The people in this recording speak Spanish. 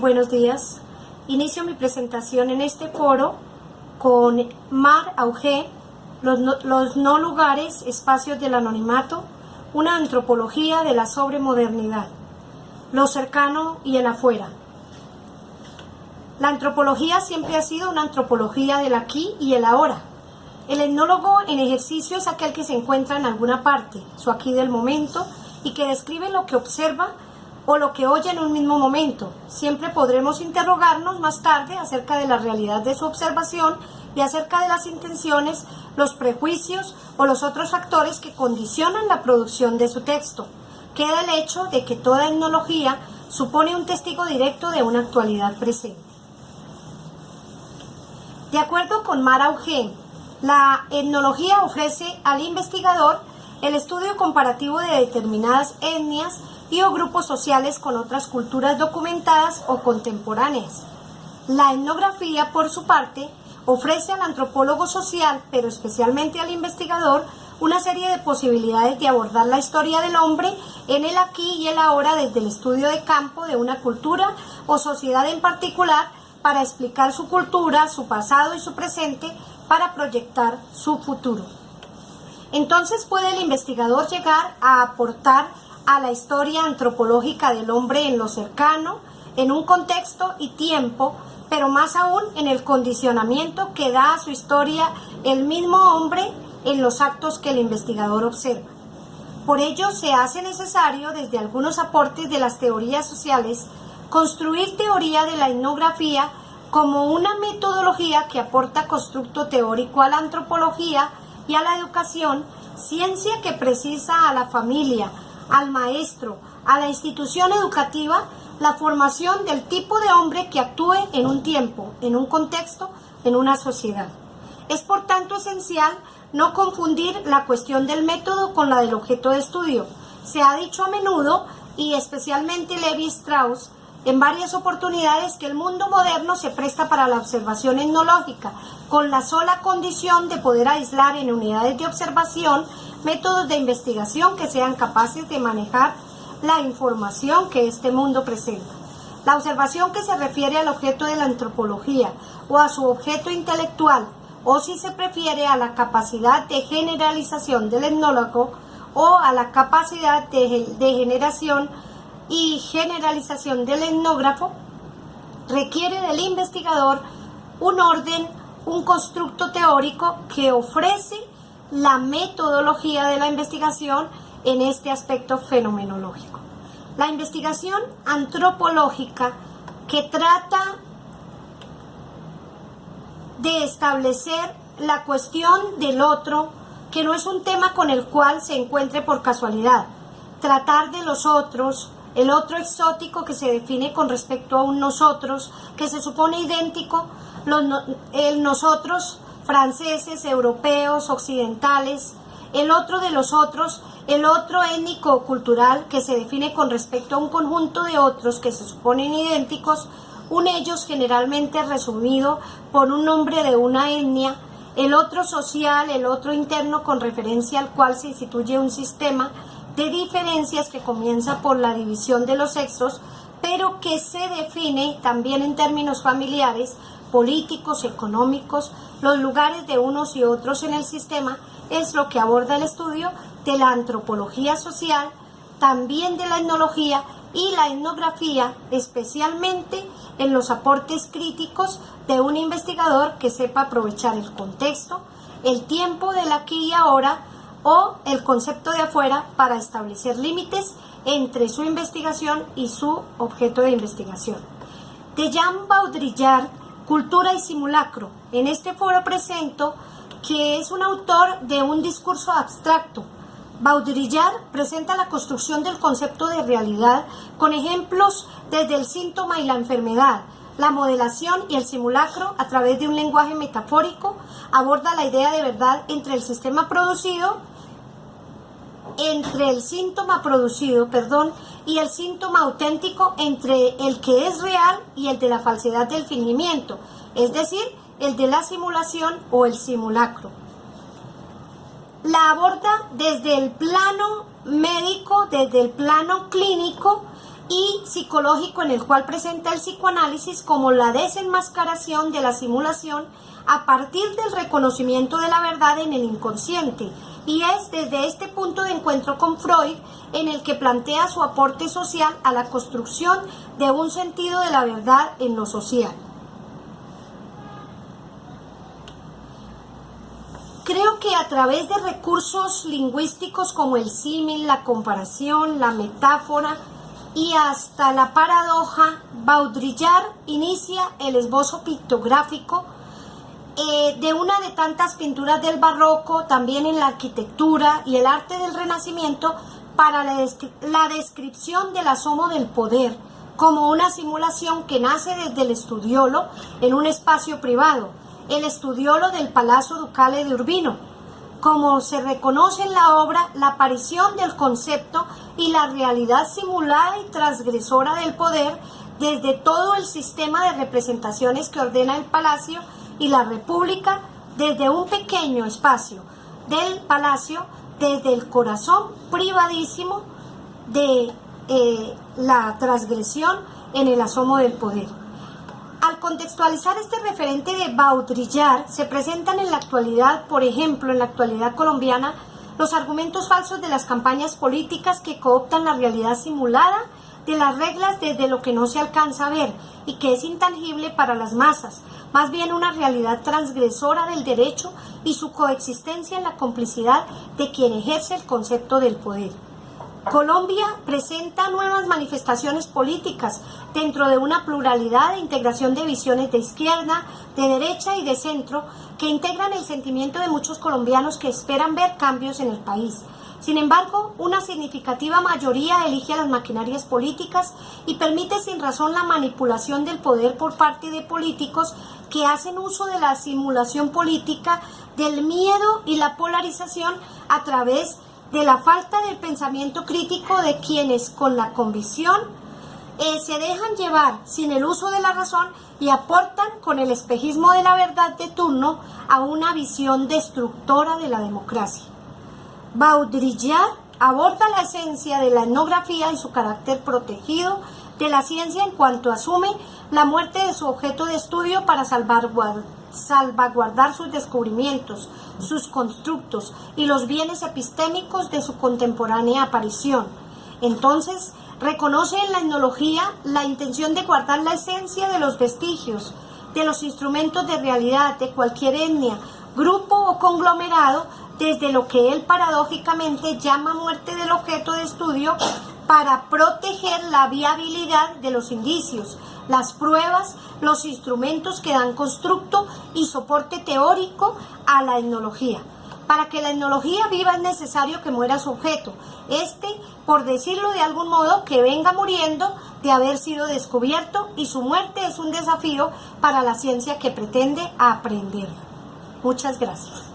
Buenos días. Inicio mi presentación en este foro con Mar Augé, los no lugares, espacios del anonimato, una antropología de la sobremodernidad, lo cercano y el afuera. La antropología siempre ha sido una antropología del aquí y el ahora. El etnólogo en ejercicio es aquel que se encuentra en alguna parte, su aquí del momento, y que describe lo que observa o lo que oye en un mismo momento. Siempre podremos interrogarnos más tarde acerca de la realidad de su observación y acerca de las intenciones, los prejuicios o los otros factores que condicionan la producción de su texto. Queda el hecho de que toda etnología supone un testigo directo de una actualidad presente. De acuerdo con Mar Augé, la etnología ofrece al investigador el estudio comparativo de determinadas etnias y o grupos sociales con otras culturas documentadas o contemporáneas. La etnografía, por su parte, ofrece al antropólogo social, pero especialmente al investigador, una serie de posibilidades de abordar la historia del hombre en el aquí y el ahora desde el estudio de campo de una cultura o sociedad en particular para explicar su cultura, su pasado y su presente para proyectar su futuro. Entonces puede el investigador llegar a aportar a la historia antropológica del hombre en lo cercano, en un contexto y tiempo, pero más aún en el condicionamiento que da a su historia el mismo hombre en los actos que el investigador observa. Por ello se hace necesario, desde algunos aportes de las teorías sociales, construir teoría de la etnografía como una metodología que aporta constructo teórico a la antropología y a la educación, ciencia que precisa a la familia, al maestro, a la institución educativa, la formación del tipo de hombre que actúe en un tiempo, en un contexto, en una sociedad. Es por tanto esencial no confundir la cuestión del método con la del objeto de estudio. Se ha dicho a menudo, y especialmente Levi Strauss, en varias oportunidades, que el mundo moderno se presta para la observación etnológica, con la sola condición de poder aislar en unidades de observación métodos de investigación que sean capaces de manejar la información que este mundo presenta. La observación que se refiere al objeto de la antropología o a su objeto intelectual, o si se prefiere a la capacidad de generalización del etnólogo o a la capacidad de generación y generalización del etnógrafo, requiere del investigador un orden, un constructo teórico que ofrece la metodología de la investigación en este aspecto fenomenológico. La investigación antropológica que trata de establecer la cuestión del otro, que no es un tema con el cual se encuentre por casualidad. Tratar de los otros, el otro exótico que se define con respecto a un nosotros, que se supone idéntico, el nosotros franceses, europeos, occidentales, el otro de los otros, el otro étnico o cultural que se define con respecto a un conjunto de otros que se suponen idénticos, un ellos generalmente resumido por un nombre de una etnia, el otro social, el otro interno con referencia al cual se instituye un sistema de diferencias que comienza por la división de los sexos, pero que se define también en términos familiares, políticos, económicos, los lugares de unos y otros en el sistema, es lo que aborda el estudio de la antropología social, también de la etnología y la etnografía, especialmente en los aportes críticos de un investigador que sepa aprovechar el contexto, el tiempo del aquí y ahora o el concepto de afuera para establecer límites entre su investigación y su objeto de investigación. De Jean Baudrillard, Cultura y simulacro. En este foro presento que es un autor de un discurso abstracto. Baudrillard presenta la construcción del concepto de realidad con ejemplos desde el síntoma y la enfermedad, la modelación y el simulacro a través de un lenguaje metafórico, aborda la idea de verdad entre el síntoma producido y el síntoma auténtico, entre el que es real y el de la falsedad del fingimiento, es decir, el de la simulación o el simulacro. La aborda desde el plano médico, desde el plano clínico, y psicológico, en el cual presenta el psicoanálisis como la desenmascaración de la simulación a partir del reconocimiento de la verdad en el inconsciente, y es desde este punto de encuentro con Freud en el que plantea su aporte social a la construcción de un sentido de la verdad en lo social. Creo que a través de recursos lingüísticos como el símil, la comparación, la metáfora y hasta la paradoja, Baudrillard inicia el esbozo pictográfico de una de tantas pinturas del barroco, también en la arquitectura y el arte del Renacimiento, para la descripción del asomo del poder como una simulación que nace desde el estudiolo en un espacio privado, el estudiolo del Palazzo Ducale de Urbino. Como se reconoce en la obra, la aparición del concepto y la realidad simulada y transgresora del poder desde todo el sistema de representaciones que ordena el palacio y la república, desde un pequeño espacio del palacio, desde el corazón privadísimo de la transgresión en el asomo del poder. Al contextualizar este referente de Baudrillard, se presentan en la actualidad, por ejemplo, en la actualidad colombiana, los argumentos falsos de las campañas políticas que cooptan la realidad simulada de las reglas desde lo que no se alcanza a ver y que es intangible para las masas, más bien una realidad transgresora del derecho y su coexistencia en la complicidad de quien ejerce el concepto del poder. Colombia presenta nuevas manifestaciones políticas dentro de una pluralidad de integración de visiones de izquierda, de derecha y de centro que integran el sentimiento de muchos colombianos que esperan ver cambios en el país. Sin embargo, una significativa mayoría elige a las maquinarias políticas y permite sin razón la manipulación del poder por parte de políticos que hacen uso de la simulación política, del miedo y la polarización a través de la falta del pensamiento crítico de quienes con la convicción se dejan llevar sin el uso de la razón y aportan con el espejismo de la verdad de turno a una visión destructora de la democracia. Baudrillard aborda la esencia de la etnografía y su carácter protegido de la ciencia en cuanto asume la muerte de su objeto de estudio para salvaguardar sus descubrimientos, sus constructos y los bienes epistémicos de su contemporánea aparición. Entonces, reconoce en la etnología la intención de guardar la esencia de los vestigios, de los instrumentos de realidad de cualquier etnia, grupo o conglomerado, desde lo que él paradójicamente llama muerte del objeto de estudio, para proteger la viabilidad de los indicios, las pruebas, los instrumentos que dan constructo y soporte teórico a la etnología. Para que la etnología viva es necesario que muera su objeto, por decirlo de algún modo, que venga muriendo de haber sido descubierto, y su muerte es un desafío para la ciencia que pretende aprender. Muchas gracias.